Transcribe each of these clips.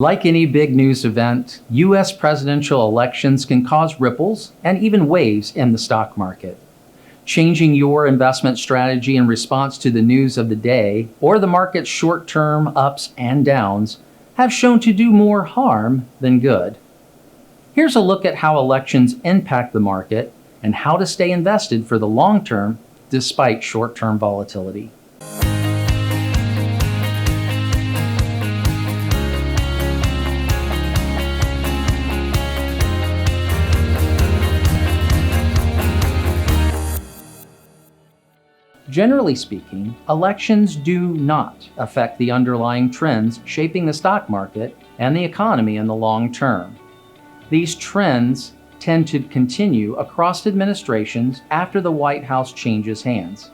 Like any big news event, U.S. presidential elections can cause ripples and even waves in the stock market. Changing your investment strategy in response to the news of the day or the market's short-term ups and downs have shown to do more harm than good. Here's a look at how elections impact the market and how to stay invested for the long term despite short-term volatility. Generally speaking, elections do not affect the underlying trends shaping the stock market and the economy in the long term. These trends tend to continue across administrations after the White House changes hands.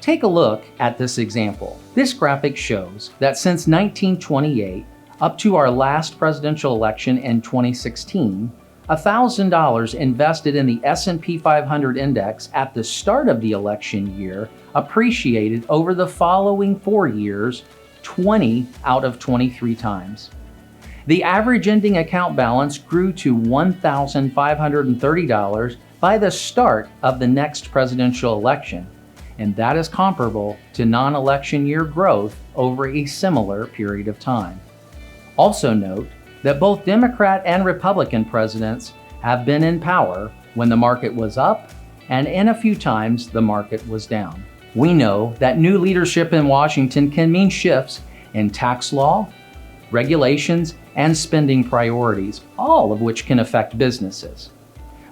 Take a look at this example. This graphic shows that since 1928 up to our last presidential election in 2016, $1,000 invested in the S&P 500 index at the start of the election year appreciated over the following 4 years 20 out of 23 times. The average ending account balance grew to $1,530 by the start of the next presidential election, and that is comparable to non-election year growth over a similar period of time. Also note that both Democrat and Republican presidents have been in power when the market was up and in a few times the market was down. We know that new leadership in Washington can mean shifts in tax law, regulations, and spending priorities, all of which can affect businesses.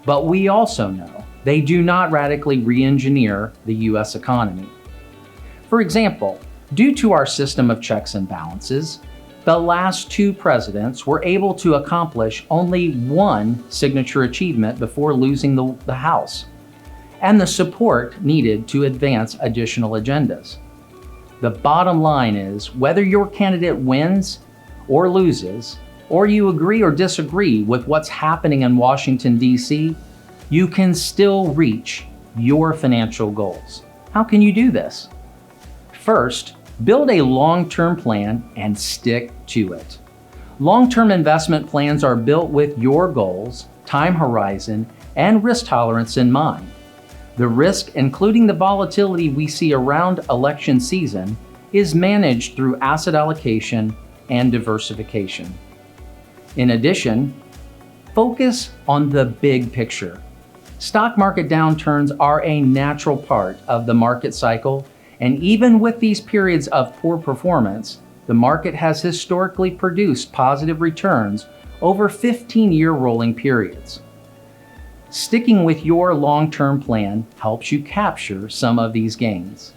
But we also know they do not radically re-engineer the U.S. economy. For example, due to our system of checks and balances, the last 2 presidents were able to accomplish only one signature achievement before losing the House, and the support needed to advance additional agendas. The bottom line is, whether your candidate wins or loses, or you agree or disagree with what's happening in Washington, D.C., you can still reach your financial goals. How can you do this? First, build a long-term plan and stick to it. Long-term investment plans are built with your goals, time horizon, and risk tolerance in mind. The risk, including the volatility we see around election season, is managed through asset allocation and diversification. In addition, focus on the big picture. Stock market downturns are a natural part of the market cycle, and even with these periods of poor performance, the market has historically produced positive returns over 15-year rolling periods. Sticking with your long-term plan helps you capture some of these gains.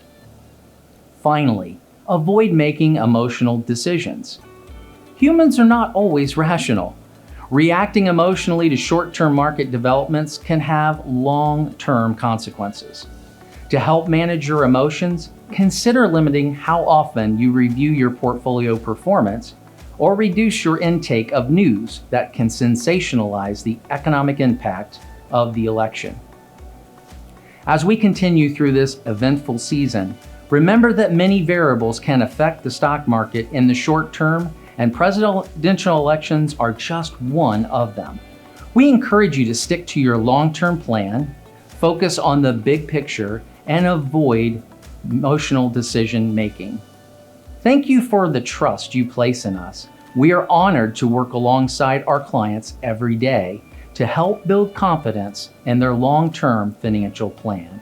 Finally, avoid making emotional decisions. Humans are not always rational. Reacting emotionally to short-term market developments can have long-term consequences. To help manage your emotions, consider limiting how often you review your portfolio performance or reduce your intake of news that can sensationalize the economic impact of the election. As we continue through this eventful season, remember that many variables can affect the stock market in the short term, and presidential elections are just one of them. We encourage you to stick to your long-term plan, focus on the big picture, and avoid emotional decision making. Thank you for the trust you place in us. We are honored to work alongside our clients every day to help build confidence in their long-term financial plan.